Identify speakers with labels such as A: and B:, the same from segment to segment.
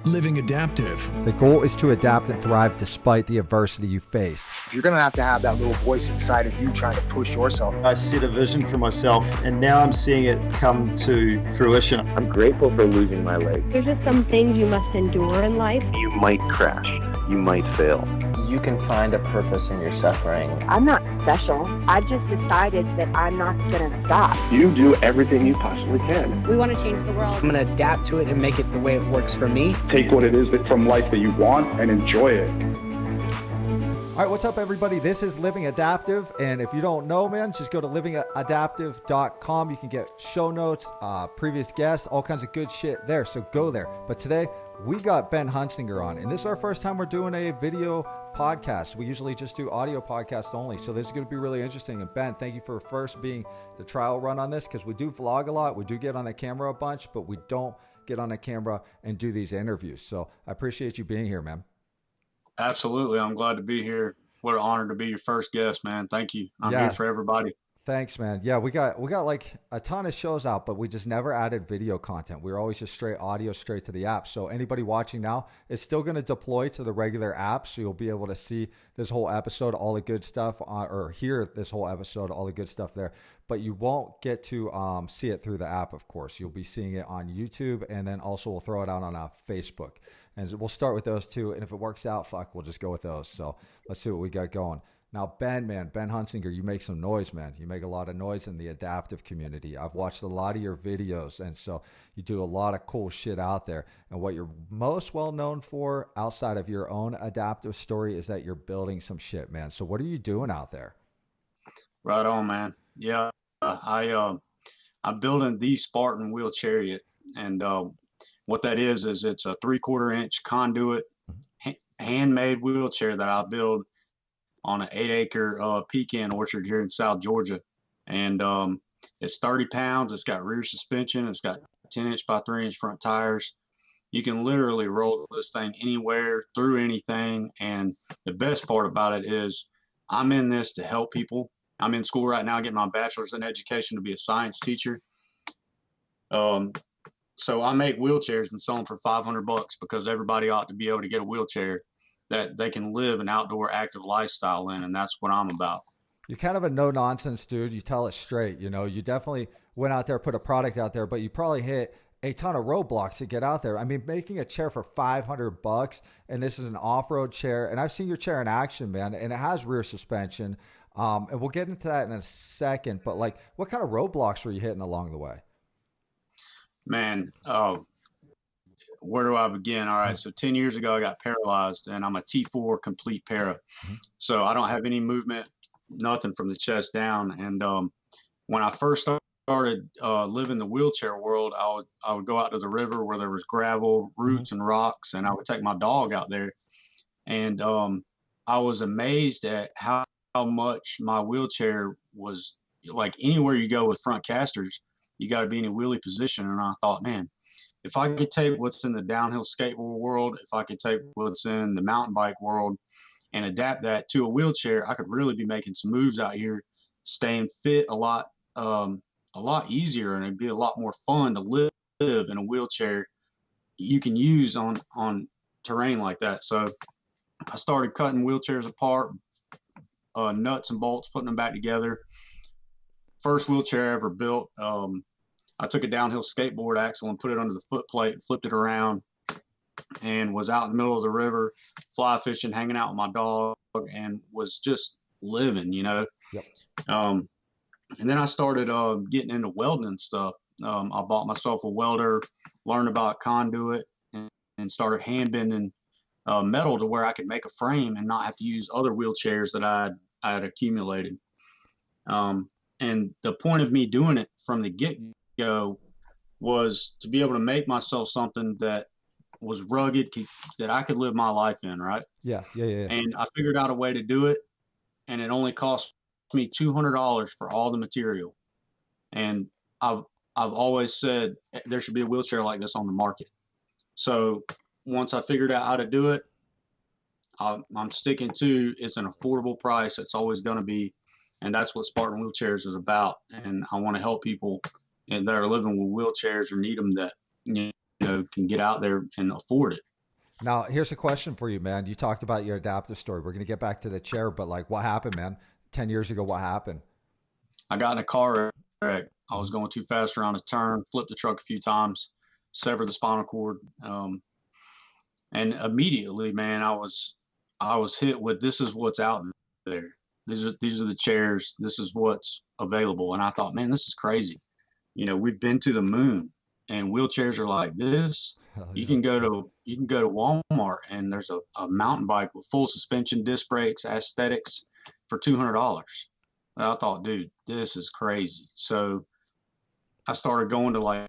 A: Living Adaptive.
B: The goal is to adapt and thrive despite the adversity you face.
C: You're going to have that little voice inside of you trying to push yourself.
D: I set a vision for myself, and now I'm seeing it come to fruition.
E: I'm grateful for losing my leg.
F: There's just some things you must endure in life.
E: You might crash. You might fail.
G: You can find a purpose in your suffering.
F: I'm not special. I just decided that I'm not going to stop.
E: You do everything you possibly can.
H: We want to change the world.
I: I'm going to adapt to it and make it the way it works for me.
J: Take what it is from life that you want and enjoy it.
B: All right, what's up, everybody? This is Living Adaptive, and if you don't know, man, just go to livingadaptive.com. You can get show notes, previous guests, all kinds of good shit there, so go there. But today, we got Ben Huntzinger on, and this is our first time we're doing a video podcast. We usually just do audio podcasts only, so this is going to be really interesting. And Ben, thank you for first being the trial run on this, because we do vlog a lot. We do get on the camera a bunch, but we don't get on the camera and do these interviews. So I appreciate you being here, man.
K: Absolutely. I'm glad to be here. What an honor to be your first guest, man. Thank you. I'm here for everybody.
B: Thanks, man. Yeah, we got like a ton of shows out, but we just never added video content. We were always just straight audio, straight to the app. So anybody watching now is still going to deploy to the regular app. So you'll be able to see this whole episode, all the good stuff, or hear this whole episode, all the good stuff there. But you won't get to see it through the app, of course. You'll be seeing it on YouTube, and then also we'll throw it out on Facebook. And we'll start with those two. And if it works out, we'll just go with those. So let's see what we got going. Now, Ben Huntzinger, you make some noise, man. You make a lot of noise in the adaptive community. I've watched a lot of your videos, and so you do a lot of cool shit out there. And what you're most well known for outside of your own adaptive story is that you're building some shit, man. So what are you doing out there?
K: Right on, man. Yeah, I'm building the Spartan wheel Chariot, and what that is it's a 3/4 inch conduit handmade wheelchair that I build on an 8-acre pecan orchard here in South Georgia. And it's 30 pounds. It's got rear suspension. It's got 10-inch by 3-inch front tires. You can literally roll this thing anywhere, through anything. And the best part about it is I'm in this to help people. I'm in school right now getting my bachelor's in education to be a science teacher. So I make wheelchairs and sell them for $500 because everybody ought to be able to get a wheelchair that they can live an outdoor active lifestyle in. And that's what I'm about.
B: You're kind of a no nonsense dude. You tell it straight. You know, you definitely went out there, put a product out there, but you probably hit a ton of roadblocks to get out there. I mean, making a chair for $500, and this is an off-road chair. And I've seen your chair in action, man, and it has rear suspension. And we'll get into that in a second, but like, what kind of roadblocks were you hitting along the way?
K: Man, where do I begin? All right. So 10 years ago, I got paralyzed, and I'm a T4 complete para. So I don't have any movement, nothing from the chest down. And when I first started living the wheelchair world, I would go out to the river where there was gravel, roots, and rocks, and I would take my dog out there. And I was amazed at how much my wheelchair was like. Anywhere you go with front casters, you got to be in a wheelie position. And I thought, man, if I could take what's in the downhill skateboard world, if I could take what's in the mountain bike world and adapt that to a wheelchair, I could really be making some moves out here, staying fit a lot easier, and it'd be a lot more fun to live in a wheelchair you can use on terrain like that. So I started cutting wheelchairs apart, nuts and bolts, putting them back together. First wheelchair I ever built, I took a downhill skateboard axle and put it under the foot plate, flipped it around, and was out in the middle of the river, fly fishing, hanging out with my dog, and was just living, you know.
B: Yep.
K: And then I started getting into welding and stuff. I bought myself a welder, learned about conduit, and started hand bending metal to where I could make a frame and not have to use other wheelchairs that I had accumulated. And the point of me doing it from the get-go was to be able to make myself something that was rugged, that I could live my life in, right?
B: Yeah.
K: And I figured out a way to do it, and it only cost me $200 for all the material. And I've always said there should be a wheelchair like this on the market. So once I figured out how to do it, I'm sticking to it's an affordable price. It's always going to be. And that's what Spartan Wheelchairs is about. And I want to help people that are living with wheelchairs or need them that, you know, can get out there and afford it.
B: Now, here's a question for you, man. You talked about your adaptive story. We're going to get back to the chair, but like, what happened, man? 10 years ago, what happened?
K: I got in a car wreck. I was going too fast around a turn, flipped the truck a few times, severed the spinal cord. And immediately, man, I was hit with, this is what's out there. These are the chairs. This is what's available. And I thought, man, this is crazy. You know, we've been to the moon, and wheelchairs are like this. You can go to Walmart, and there's a mountain bike with full suspension, disc brakes, aesthetics for $200. I thought, dude, this is crazy. So I started going to like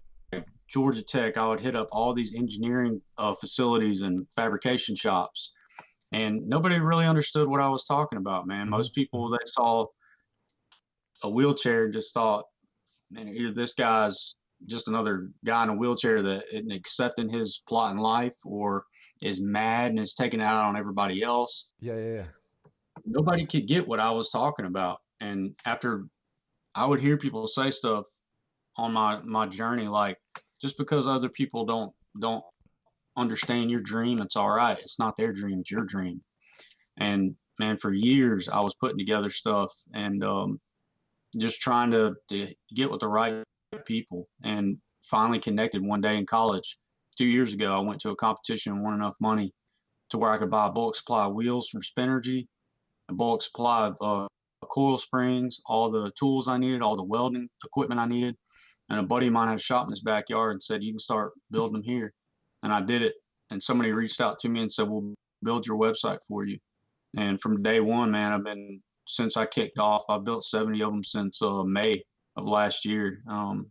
K: Georgia Tech. I would hit up all these engineering facilities and fabrication shops, and nobody really understood what I was talking about, man. Most people, they saw a wheelchair and just thought, man, either this guy's just another guy in a wheelchair that isn't accepting his plot in life, or is mad and is taking it out on everybody else.
B: Yeah.
K: Nobody could get what I was talking about. And after I would hear people say stuff on my journey, like, just because other people don't understand your dream, it's all right. It's not their dream, it's your dream. And man, for years I was putting together stuff and just trying to get with the right people, and finally connected one day in college. 2 years ago, I went to a competition and won enough money to where I could buy a bulk supply of wheels from Spinergy, a bulk supply of coil springs, all the tools I needed, all the welding equipment I needed. And a buddy of mine had a shop in his backyard and said, you can start building them here. And I did it. And somebody reached out to me and said, we'll build your website for you. And from day one, man, since I kicked off, I've built 70 of them since May of last year. And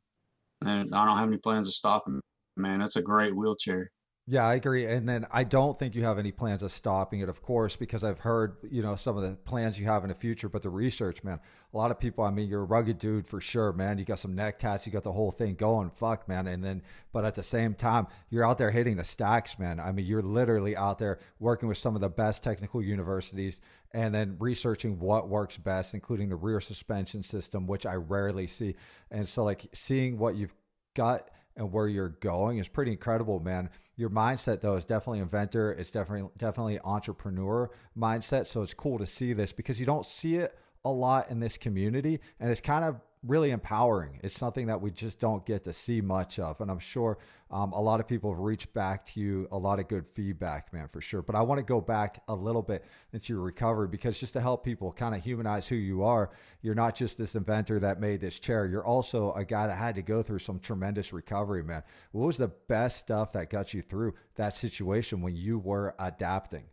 K: I don't have any plans of stopping, man. It's a great wheelchair.
B: Yeah, I agree. And then I don't think you have any plans of stopping it, of course, because I've heard, some of the plans you have in the future, but the research, man, a lot of people, I mean, you're a rugged dude for sure, man. You got some neck tats, you got the whole thing going, fuck, man. And then, but at the same time, you're out there hitting the stacks, man. I mean, you're literally out there working with some of the best technical universities and then researching what works best, including the rear suspension system, which I rarely see. And so like seeing what you've got and where you're going is pretty incredible, man. Your mindset though is definitely inventor. It's definitely entrepreneur mindset. So it's cool to see this because you don't see it a lot in this community, and it's kind of really empowering. It's something that we just don't get to see much of. And I'm sure a lot of people have reached back to you, a lot of good feedback, man, for sure. But I want to go back a little bit into your recovery, because just to help people kind of humanize who you are, you're not just this inventor that made this chair. You're also a guy that had to go through some tremendous recovery, man. What was the best stuff that got you through that situation when you were adapting?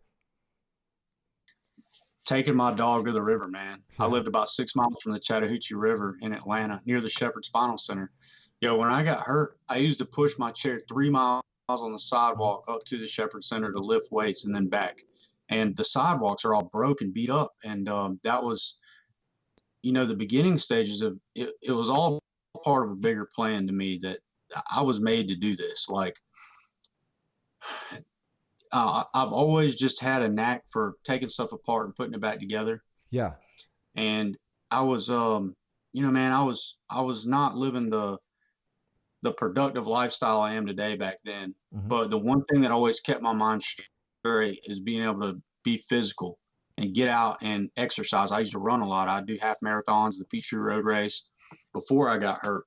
K: Taking my dog to the river, man. I lived about 6 miles from the Chattahoochee River in Atlanta, near the Shepherd Spinal Center. When I got hurt, I used to push my chair 3 miles on the sidewalk up to the Shepherd Center to lift weights and then back. And the sidewalks are all broken, beat up. And that was, the beginning stages of it. It was all part of a bigger plan to me, that I was made to do this. Like, I've always just had a knack for taking stuff apart and putting it back together.
B: Yeah.
K: And I was, man, I was not living the productive lifestyle I am today back then. Mm-hmm. But the one thing that always kept my mind straight is being able to be physical and get out and exercise. I used to run a lot. I'd do half marathons, the Peachtree Road Race before I got hurt.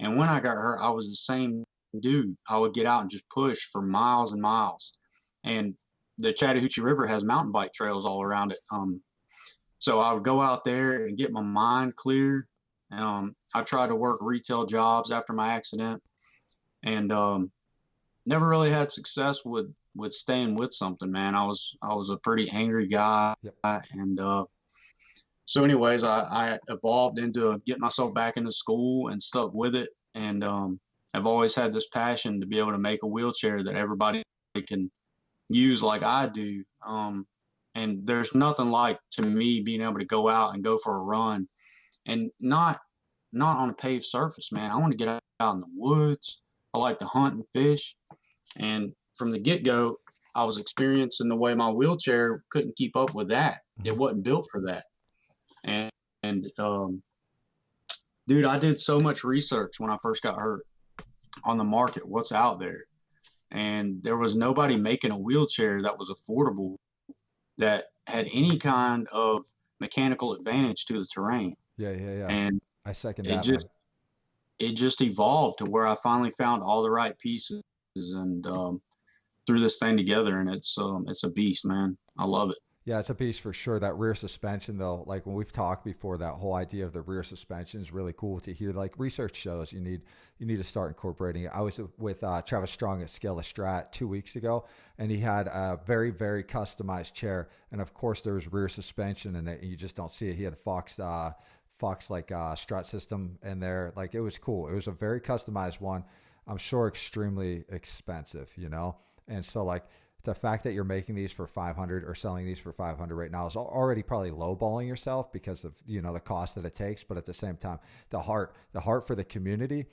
K: And when I got hurt, I was the same dude. I would get out and just push for miles and miles. And the Chattahoochee River has mountain bike trails all around it. So I would go out there and get my mind clear. I tried to work retail jobs after my accident, and never really had success with staying with something, man. I was a pretty angry guy. Yep. And so anyways, I evolved into getting myself back into school and stuck with it. And I've always had this passion to be able to make a wheelchair that everybody can use like I do. And there's nothing like, to me, being able to go out and go for a run, and not on a paved surface, man. I want to get out in the woods. I like to hunt and fish. And from the get-go, I was experiencing the way my wheelchair couldn't keep up with that. It wasn't built for that. And dude, I did so much research when I first got hurt on the market, what's out there. and there was nobody making a wheelchair that was affordable that had any kind of mechanical advantage to the terrain.
B: Yeah.
K: And
B: I second
K: it
B: that,
K: just
B: man.
K: it just evolved to where I finally found all the right pieces and threw this thing together, and it's a beast, man. I love it.
B: Yeah, it's a beast for sure. That rear suspension, though, like when we've talked before, that whole idea of the rear suspension is really cool to hear. Like research shows, you need to start incorporating it. I was with Travis Strong at Scale of Strat 2 weeks ago, and he had a very, very customized chair, and of course there was rear suspension in it. And you just don't see it. He had Fox like strut system in there. Like it was cool. It was a very customized one. I'm sure extremely expensive, and so like the fact that you're making these for 500 or selling these for 500 right now is already probably lowballing yourself because of the cost that it takes. But at the same time, the heart for the community,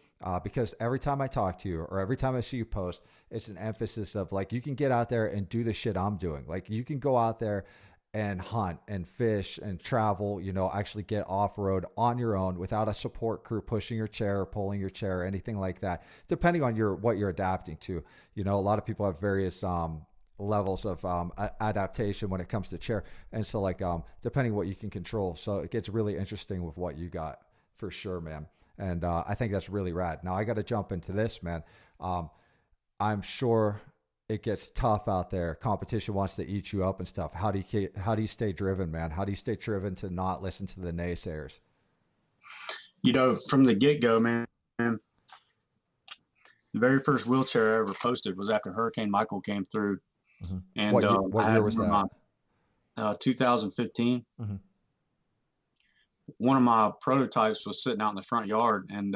B: because every time I talk to you or every time I see you post, it's an emphasis of like you can get out there and do the shit I'm doing. Like you can go out there and hunt and fish and travel, actually get off road on your own without a support crew pushing your chair or pulling your chair or anything like that, depending on what you're adapting to. A lot of people have various levels of adaptation when it comes to chair, and so like depending what you can control, so it gets really interesting with what you got for sure, man. And I think that's really rad. Now I got to jump into this, man. I'm sure it gets tough out there. Competition wants to eat you up and stuff. How do you stay driven, man? How do you stay driven to not listen to the naysayers?
K: From the get-go, man, the very first wheelchair I ever posted was after Hurricane Michael came through.
B: Mm-hmm.
K: And
B: what year was that?
K: 2015.
B: Mm-hmm.
K: One of my prototypes was sitting out in the front yard, and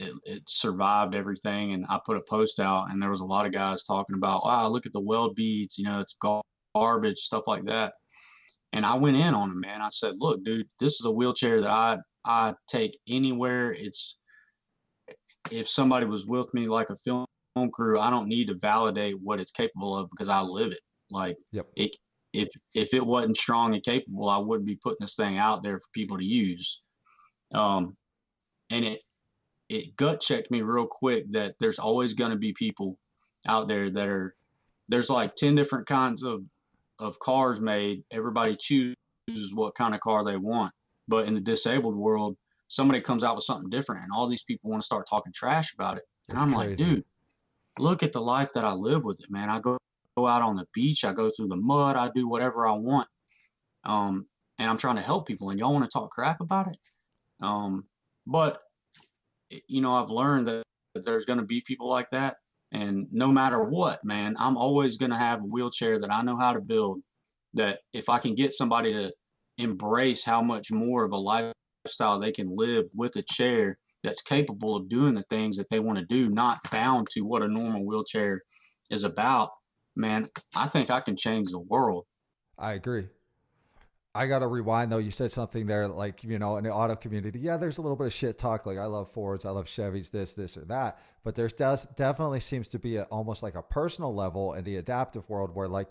K: it survived everything. And I put a post out, and there was a lot of guys talking about, wow, look at the weld beads, it's garbage, stuff like that. And I went in on them, man. I said, look, dude, this is a wheelchair that I take anywhere. If somebody was with me like a film crew, I don't need to validate what it's capable of because I live it. Like,
B: yep.
K: If it wasn't strong and capable, I wouldn't be putting this thing out there for people to use. And it gut checked me real quick that there's always going to be people out there there's like 10 different kinds of cars made. Everybody chooses what kind of car they want. But in the disabled world, somebody comes out with something different, and all these people want to start talking trash about it. And I'm
B: crazy.
K: like, dude, look at the life that I live with it, man. I go out on the beach, I go through the mud, I do whatever I want. And I'm trying to help people, and y'all want to talk crap about it. But I've learned that there's going to be people like that. And no matter what, man, I'm always going to have a wheelchair that I know how to build, that if I can get somebody to embrace how much more of a lifestyle they can live with a chair that's capable of doing the things that they want to do, not bound to what a normal wheelchair is about, man, I think I can change the world.
B: I agree. I got to rewind though. You said something there, like, in the auto community. Yeah, there's a little bit of shit talk. Like I love Fords, I love Chevys, this or that. But there's definitely seems to be almost like a personal level in the adaptive world where like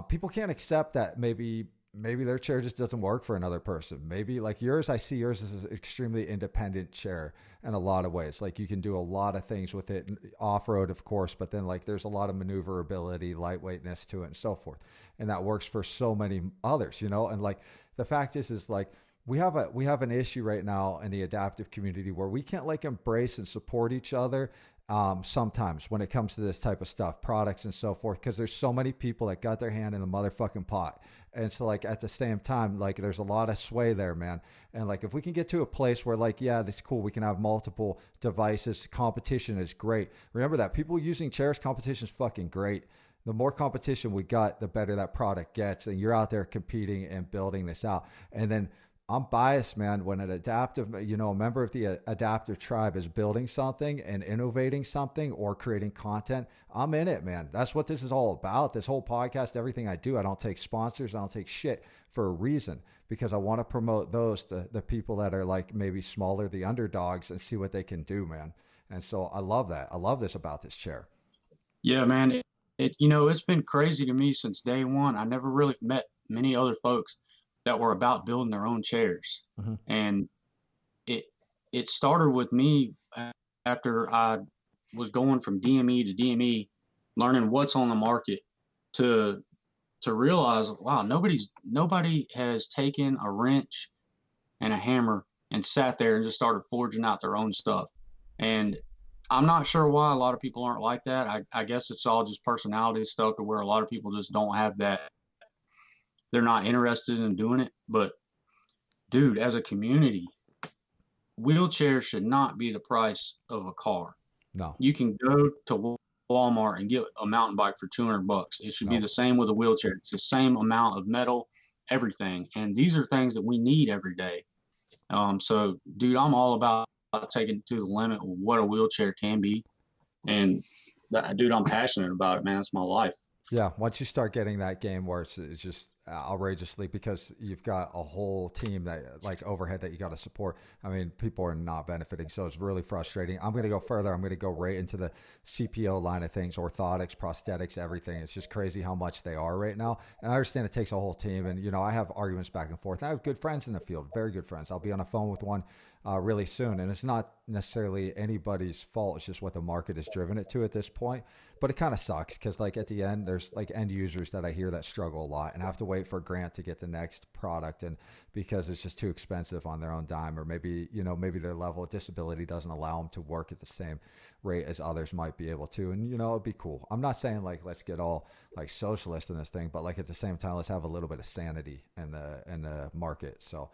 B: people can't accept that maybe their chair just doesn't work for another person. Maybe like yours, I see yours as an extremely independent chair in a lot of ways. Like you can do a lot of things with it off-road, of course, but then like there's a lot of maneuverability, lightweightness to it and so forth. And that works for so many others, and like the fact is like we have an issue right now in the adaptive community where we can't like embrace and support each other sometimes when it comes to this type of stuff, products and so forth, because there's so many people that got their hand in the motherfucking pot. And so like at the same time, like there's a lot of sway there, man. And like if we can get to a place where like, yeah, that's cool, we can have multiple devices, competition is great. Remember that people using chairs, competition is fucking great. The more competition we got, the better that product gets. And you're out there competing and building this out. And then I'm biased, man. When an adaptive, a member of the adaptive tribe is building something and innovating something or creating content, I'm in it, man. That's what this is all about. This whole podcast, everything I do, I don't take sponsors. I don't take shit for a reason, because I want to promote the people that are like maybe smaller, the underdogs, and see what they can do, man. And so I love that. I love this about this chair.
K: Yeah, man. It's been crazy to me since day one. I never really met many other folks that were about building their own chairs. Mm-hmm. And it started with me after I was going from DME to DME, learning what's on the market to realize, wow, nobody has taken a wrench and a hammer and sat there and just started forging out their own stuff. And I'm not sure why a lot of people aren't like that. I guess it's all just personality stuff to where a lot of people just don't have that. They're not interested in doing it. But dude, as a community, wheelchairs should not be the price of a car.
B: No.
K: You can go to Walmart and get a mountain bike for $200. It should be the same with a wheelchair. It's the same amount of metal, everything. And these are things that we need every day. So dude, I'm all about taking it to the limit of what a wheelchair can be. And dude, I'm passionate about it, man. It's my life.
B: Yeah, once you start getting that game where it's just outrageously, because you've got a whole team that like overhead that you got to support. I mean, people are not benefiting, so it's really frustrating. I'm going to go further. I'm going to go right into the CPO line of things, orthotics, prosthetics, everything. It's just crazy how much they are right now. And I understand it takes a whole team. And, you know, I have arguments back and forth. I have good friends in the field, very good friends. I'll be on the phone with one really soon. And it's not necessarily anybody's fault. It's just what the market has driven it to at this point. But it kind of sucks because, like, at the end, there's like end users that I hear that struggle a lot and have to wait for a grant to get the next product, and because it's just too expensive on their own dime, or maybe, you know, maybe their level of disability doesn't allow them to work at the same rate as others might be able to. And, you know, it'd be cool. I'm not saying like let's get all like socialist in this thing, but like at the same time, let's have a little bit of sanity in the market. So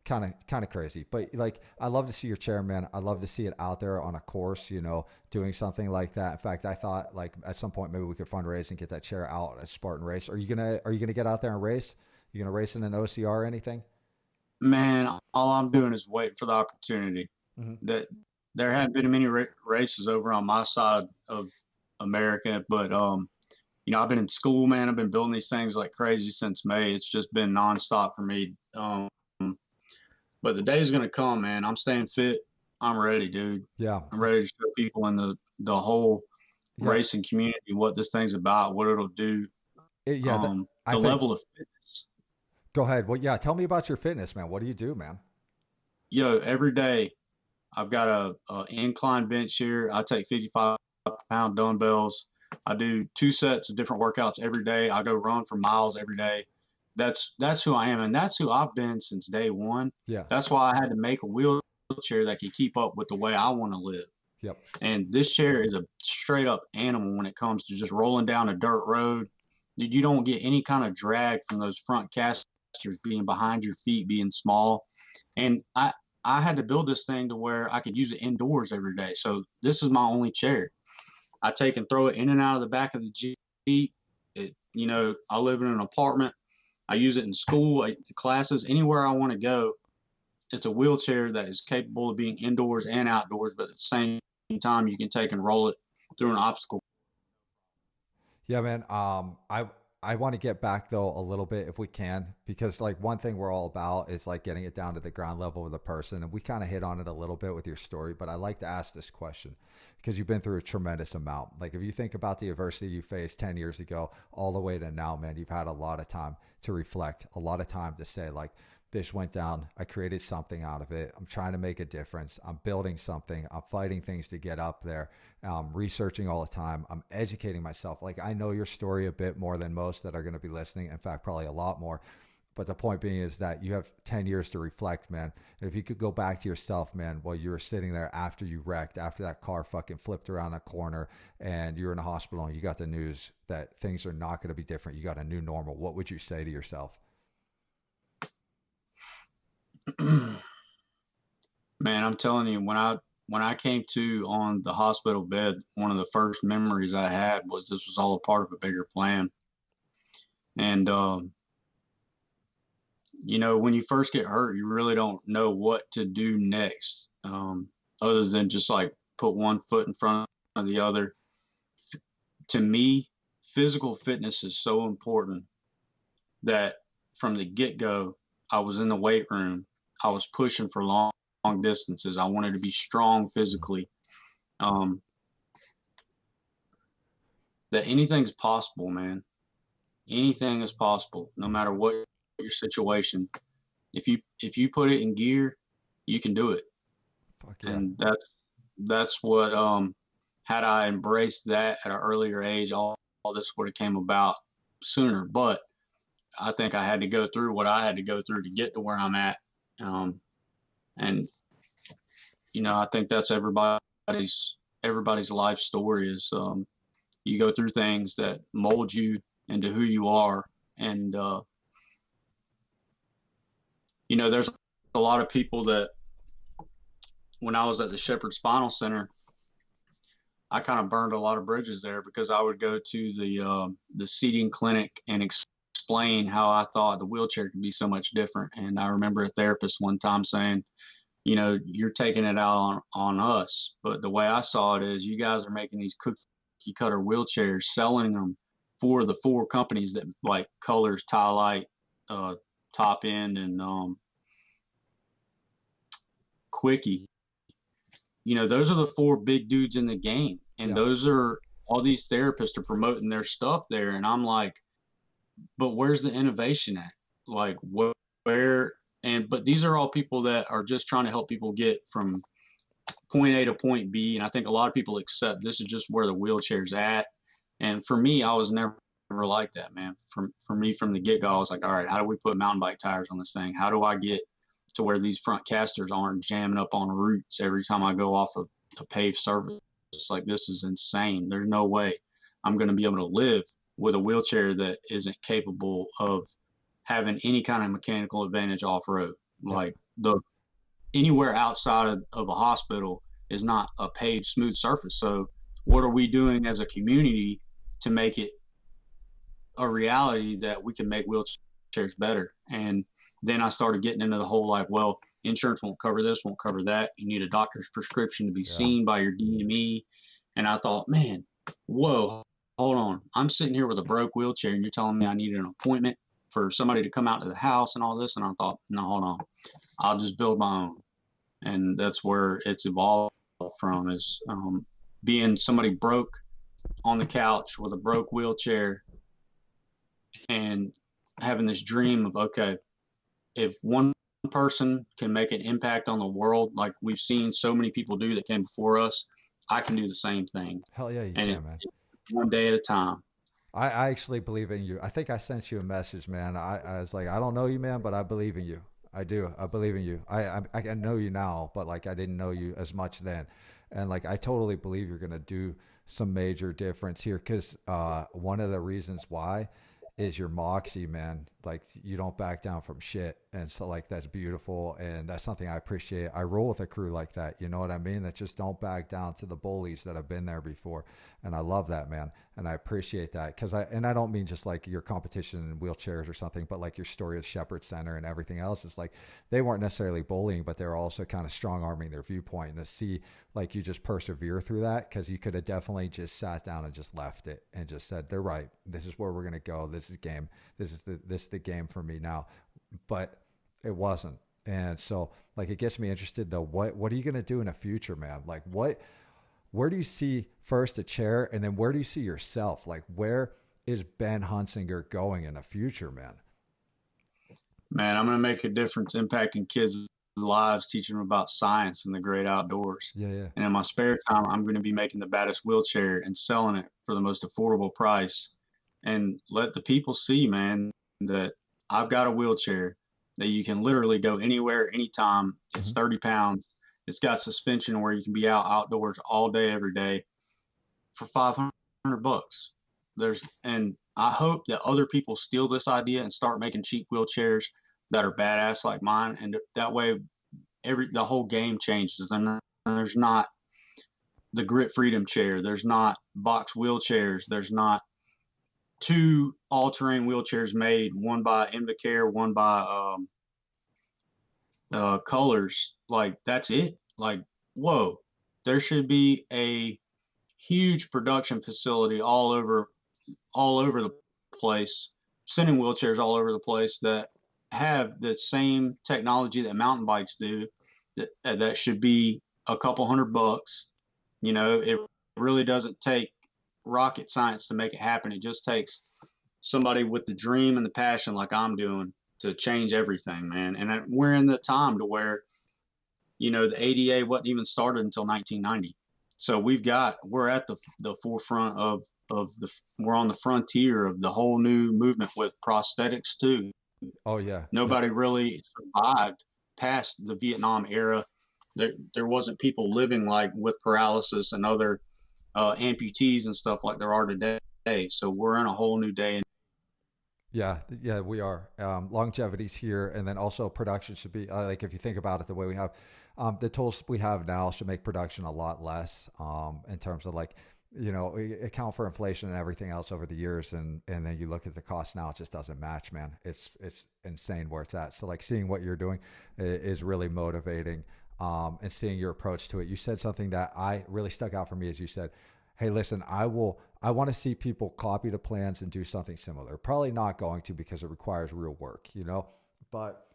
B: kind of crazy, but like I love to see your chair, man. I love to see it out there on a course, you know, doing something like that. In fact, I thought like at some point maybe we could fundraise and get that chair out at Spartan race. Are you gonna get out there and race? You gonna race in an OCR or anything?
K: Man, all I'm doing is waiting for the opportunity. That there haven't been many races over on my side of America, but you know, I've been in school, man. I've been building these things like crazy since May. It's just been nonstop for me. But the day is going to come, man. I'm staying fit. I'm ready, dude.
B: Yeah.
K: I'm ready to show people in the whole racing community what this thing's about, what it'll do. The level of fitness.
B: Go ahead. Well, yeah. Tell me about your fitness, man. What do you do, man?
K: Yo, every day I've got a incline bench here. I take 55-pound dumbbells. I do 2 sets of different workouts every day. I go run for miles every day. That's who I am, and that's who I've been since day one.
B: Yeah.
K: That's why I had to make a wheelchair that can keep up with the way I want to live.
B: Yep.
K: And this chair is a straight up animal when it comes to just rolling down a dirt road. Dude, you don't get any kind of drag from those front casters being behind your feet, being small. And I had to build this thing to where I could use it indoors every day. So this is my only chair. I take and throw it in and out of the back of the Jeep. You know, I live in an apartment. I use it in school, classes, anywhere I want to go. It's a wheelchair that is capable of being indoors and outdoors, but at the same time, you can take and roll it through an obstacle.
B: Yeah, man. I want to get back though a little bit if we can, because like one thing we're all about is like getting it down to the ground level of the person. And we kind of hit on it a little bit with your story, but I like to ask this question because you've been through a tremendous amount. Like if you think about the adversity you faced 10 years ago, all the way to now, man, you've had a lot of time to reflect, a lot of time to say like, this went down. I created something out of it. I'm trying to make a difference. I'm building something. I'm fighting things to get up there. I'm researching all the time. I'm educating myself. Like I know your story a bit more than most that are going to be listening. In fact, probably a lot more. But the point being is that you have 10 years to reflect, man. And if you could go back to yourself, man, while you were sitting there after you wrecked, after that car fucking flipped around a corner and you're in a hospital and you got the news that things are not going to be different. You got a new normal. What would you say to yourself?
K: Man, I'm telling you, when I came to on the hospital bed, one of the first memories I had was this was all a part of a bigger plan. And you know, when you first get hurt, you really don't know what to do next, other than just like put one foot in front of the other. To me, physical fitness is so important that from the get-go, I was in the weight room. I was pushing for long distances. I wanted to be strong physically. That anything's possible, man. Anything is possible, no matter what your situation. If you put it in gear, you can do it.
B: Fuck yeah.
K: And that's what had I embraced that at an earlier age, all this would have came about sooner. But I think I had to go through what I had to go through to get to where I'm at. And you know, I think that's everybody's life story is you go through things that mold you into who you are. And you know, there's a lot of people that when I was at the Shepherd Spinal Center, I kind of burned a lot of bridges there because I would go to the seating clinic and explain how I thought the wheelchair could be so much different. And I remember a therapist one time saying, you know, you're taking it out on us. But the way I saw it is you guys are making these cookie cutter wheelchairs, selling them for the 4 companies that like Colors, Tie Light, Top End, and Quickie. You know, those are the 4 big dudes in the game. And those are all these therapists are promoting their stuff there. And I'm like, but where's the innovation at? Like where, but these are all people that are just trying to help people get from point A to point B. And I think a lot of people accept this is just where the wheelchair's at. And for me, I was never like that, man. For me, from the get-go, I was like, all right, how do we put mountain bike tires on this thing? How do I get to where these front casters aren't jamming up on roots every time I go off of a paved surface? It's like, this is insane. There's no way I'm going to be able to live with a wheelchair that isn't capable of having any kind of mechanical advantage off-road. Like anywhere outside of a hospital is not a paved smooth surface. So what are we doing as a community to make it a reality that we can make wheelchairs better? And then I started getting into the whole like, well, insurance won't cover this, won't cover that. You need a doctor's prescription to be seen by your DME. And I thought, man, whoa, hold on. I'm sitting here with a broke wheelchair and you're telling me I need an appointment for somebody to come out to the house and all this. And I thought, no, hold on. I'll just build my own. And that's where it's evolved from, is being somebody broke on the couch with a broke wheelchair and having this dream of, okay, if one person can make an impact on the world like we've seen so many people do that came before us, I can do the same thing.
B: Hell yeah, you
K: and
B: can, man.
K: One day at a time.
B: I actually believe in you. I think I sent you a message, man. I was like, I don't know you, man, but I believe in you. I do. I believe in you. I know you now, but like I didn't know you as much then. And like I totally believe you're gonna do some major difference here, because one of the reasons why is your moxie, man. Like you don't back down from shit, and so like that's beautiful, and that's something I appreciate. I roll with a crew like that, you know what I mean, that just don't back down to the bullies that have been there before. And I love that, man, and I appreciate that, because I don't mean just like your competition in wheelchairs or something, but like your story of Shepherd Center and everything else. Is like they weren't necessarily bullying, but they were also kind of strong arming their viewpoint, and to see like you just persevere through that, because you could have definitely just sat down and just left it and just said, they're right, this is where we're gonna go, this is game, this is the game for me now. But it wasn't. And so like it gets me interested though, what are you going to do in the future, man? Like where do you see first a chair, and then where do you see yourself? Like where is Ben Huntzinger going in the future, man?
K: Man, I'm going to make a difference impacting kids' lives, teaching them about science and the great outdoors.
B: Yeah.
K: And in my spare time, I'm going to be making the baddest wheelchair and selling it for the most affordable price, and let the people see, man, that I've got a wheelchair that you can literally go anywhere, anytime. It's 30 pounds. It's got suspension where you can be outdoors all day, every day for $500. And I hope that other people steal this idea and start making cheap wheelchairs that are badass like mine. And that way the whole game changes. And there's not the Grit Freedom chair. There's not box wheelchairs. There's not 2 all-terrain wheelchairs made, one by Invacare, one by Colors. Like that's it. Like, whoa, there should be a huge production facility all over the place, sending wheelchairs all over the place that have the same technology that mountain bikes do. That should be a couple $100. You know, it really doesn't take rocket science to make it happen. It just takes somebody with the dream and the passion like I'm doing to change everything, man. And we're in the time to where, you know, the ADA wasn't even started until 1990. So we're at the forefront we're on the frontier of the whole new movement with prosthetics too.
B: Oh yeah.
K: Nobody really survived past the Vietnam era. There wasn't people living like with paralysis and other amputees and stuff like there are today. So we're in a whole new day.
B: Yeah, yeah, we are. Longevity's here, and then also production should be like if you think about it, the way we have the tools we have now should make production a lot less in terms of like, you know, we account for inflation and everything else over the years, and then you look at the cost now, it just doesn't match, man. It's insane where it's at. So like seeing what you're doing is really motivating, and seeing your approach to it. You said something that I really stuck out for me, as you said, hey, listen, I want to see people copy the plans and do something similar. Probably not going to because it requires real work, you know, but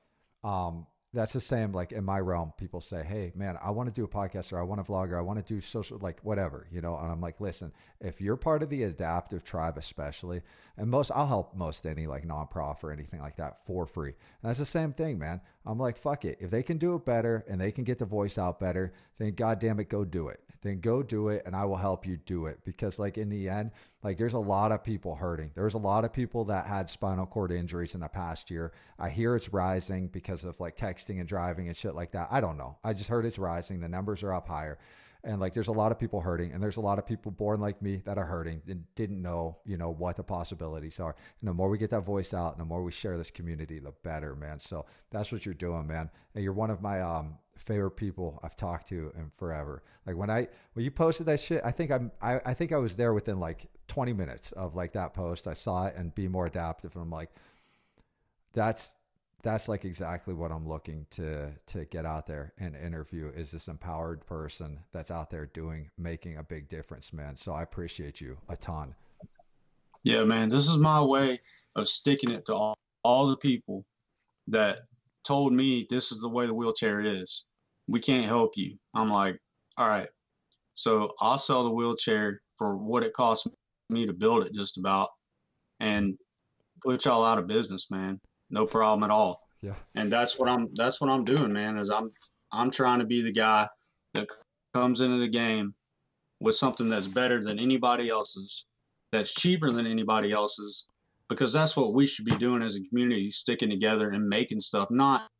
B: that's the same. Like in my realm, people say, hey man, I want to do a podcast, or I want to vlog, or I want to do social, like whatever, you know? And I'm like, listen, if you're part of the adaptive tribe, especially, and I'll help most any like nonprofit or anything like that for free. And that's the same thing, man. I'm like, fuck it. If they can do it better and they can get the voice out better, then goddamn it, go do it. Then go do it, and I will help you do it. Because like in the end, like there's a lot of people hurting. There's a lot of people that had spinal cord injuries in the past year. I hear it's rising because of like texting and driving and shit like that. I don't know. I just heard it's rising. The numbers are up higher. And like there's a lot of people hurting, and there's a lot of people born like me that are hurting and didn't know, you know, what the possibilities are. And the more we get that voice out and the more we share this community, the better, man. So that's what you're doing, man. And you're one of my favorite people I've talked to in forever. Like when you posted that shit, I think I was there within like 20 minutes of like that post. I saw it and Be More Adaptive, and I'm like, that's like exactly what I'm looking to get out there and interview, is this empowered person that's out there making a big difference, man. So I appreciate you a ton.
K: Yeah, man, this is my way of sticking it to all the people that told me this is the way the wheelchair is. We can't help you. I'm like, all right, so I'll sell the wheelchair for what it costs me to build it, just about, and put y'all out of business, man. No problem at all.
B: Yeah.
K: And that's what I'm doing, man, is I'm trying to be the guy that comes into the game with something that's better than anybody else's, that's cheaper than anybody else's, because that's what we should be doing as a community, sticking together and making stuff, not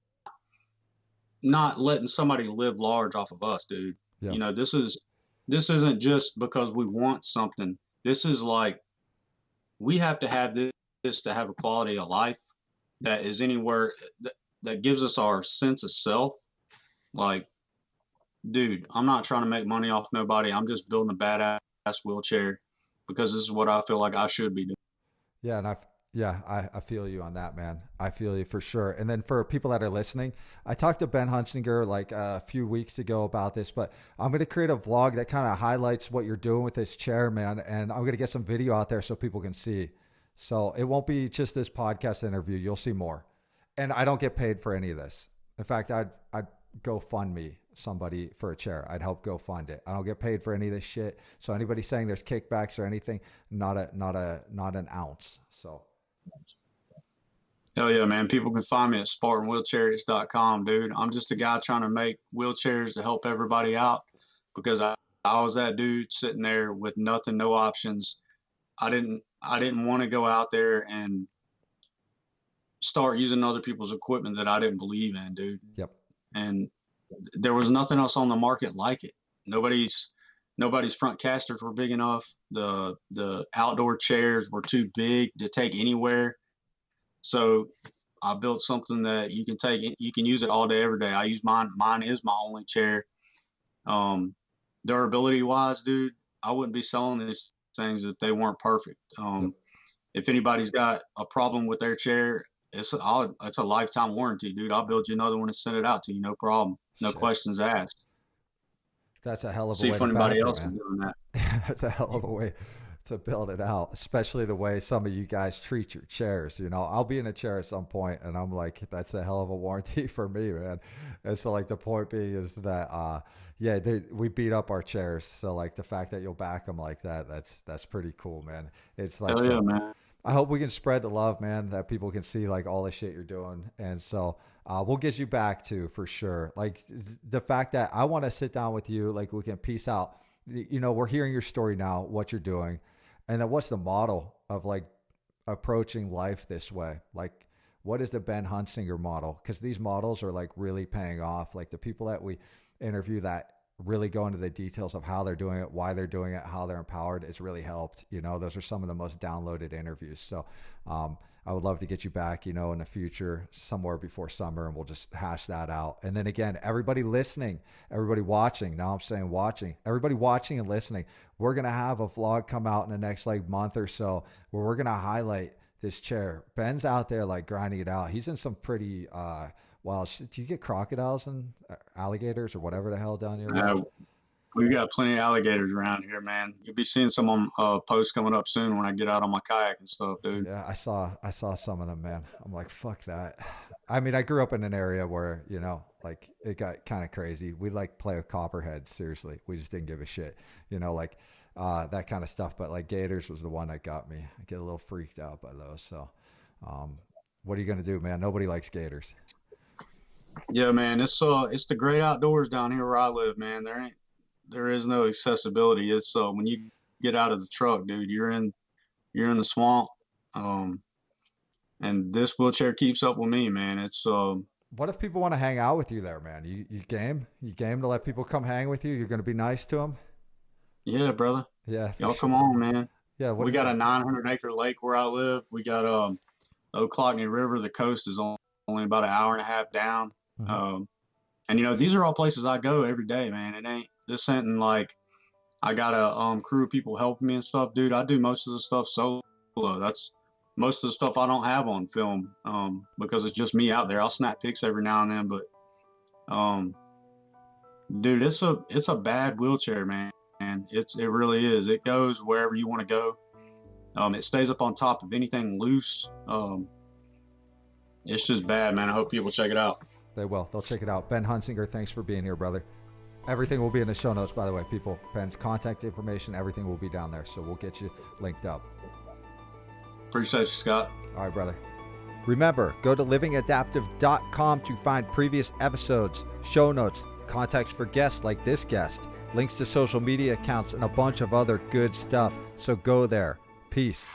K: letting somebody live large off of us, dude. Yeah. You know, this isn't just because we want something. This is like, we have to have this to have a quality of life that is anywhere that gives us our sense of self. Like, dude, I'm not trying to make money off nobody. I'm just building a badass wheelchair because this is what I feel like I should be doing.
B: Yeah. And I feel you on that, man. I feel you for sure. And then for people that are listening, I talked to Ben Huntzinger like a few weeks ago about this, but I'm going to create a vlog that kind of highlights what you're doing with this chair, man. And I'm going to get some video out there so people can see. So it won't be just this podcast interview. You'll see more. And I don't get paid for any of this. In fact, I'd go fund me somebody for a chair. I'd help go fund it. I don't get paid for any of this shit. So anybody saying there's kickbacks or anything, not an ounce. So.
K: Hell yeah, man. People can find me at SpartanWheelChariots.com, dude. I'm just a guy trying to make wheelchairs to help everybody out, because I was that dude sitting there with nothing, no options. I didn't want to go out there and start using other people's equipment that I didn't believe in, dude.
B: Yep.
K: And there was nothing else on the market like it. Nobody's front casters were big enough. The outdoor chairs were too big to take anywhere. So I built something that you can use it all day, every day. I use mine. Mine is my only chair. Durability wise, dude, I wouldn't be selling these things if they weren't perfect. If anybody's got a problem with their chair, it's a lifetime warranty, dude. I'll build you another one and send it out to you, no problem, no questions asked.
B: That's a hell of a
K: See
B: way
K: if
B: to
K: anybody
B: back
K: else
B: it,
K: is
B: man.
K: doing that.
B: That's a hell of a way to build it out, especially the way some of you guys treat your chairs. You know, I'll be in a chair at some point and I'm like, that's a hell of a warranty for me, man. And so like the point being is that, we beat up our chairs. So like the fact that you'll back them like that, that's pretty cool, man. It's like,
K: hell yeah, man.
B: I hope we can spread the love, man, that people can see like all the shit you're doing. And so we'll get you back to, for sure. Like the fact that I want to sit down with you, like we can piece out you know, we're hearing your story now, what you're doing, and then what's the model of like approaching life this way? Like, what is the Ben Huntzinger model? Because these models are like really paying off. Like the people that we interview that really go into the details of how they're doing it, why they're doing it, how they're empowered. It's really helped. You know, those are some of the most downloaded interviews. So I would love to get you back, you know, in the future, somewhere before summer, and we'll just hash that out. And then again, everybody listening, everybody watching, now I'm saying watching, everybody watching and listening, we're going to have a vlog come out in the next like month or so where we're going to highlight this chair. Ben's out there like grinding it out. He's in some pretty, well, do you get crocodiles and alligators or whatever the hell down here?
K: We've got plenty of alligators around here, man. You'll be seeing some posts coming up soon when I get out on my kayak and stuff, dude.
B: Yeah, I saw some of them, man. I'm like, fuck that. I mean, I grew up in an area where, you know, like it got kind of crazy. We like play with copperheads, seriously. We just didn't give a shit, you know, like that kind of stuff. But like gators was the one that got me. I get a little freaked out by those. So what are you going to do, man? Nobody likes gators.
K: Yeah, man. It's the great outdoors down here where I live, man. There is no accessibility. It's when you get out of the truck, dude, you're in the swamp. And this wheelchair keeps up with me, man. It's
B: what if people want to hang out with you there, man? You game to let people come hang with you? You're going to be nice to them?
K: Yeah, brother.
B: Yeah.
K: Y'all come on, man.
B: Yeah.
K: We got a 900-acre lake where I live. We got Ocklawaha River. The coast is only about an hour and a half down. Mm-hmm. And you know, these are all places I go every day, man. This ain't like I got a crew of people helping me and stuff, dude. I do most of the stuff solo. That's most of the stuff I don't have on film because it's just me out there. I'll snap pics every now and then, but dude, it's a bad wheelchair, man. And it really is. It goes wherever you want to go. It stays up on top of anything loose. It's just bad, man. I hope people check it out.
B: They will. They'll check it out. Ben Huntzinger, thanks for being here, brother. Everything will be in the show notes, by the way, people. Ben's contact information, everything will be down there. So we'll get you linked up.
K: Appreciate you, Scott.
B: All right, brother. Remember, go to livingadaptive.com to find previous episodes, show notes, contacts for guests like this guest, links to social media accounts, and a bunch of other good stuff. So go there. Peace.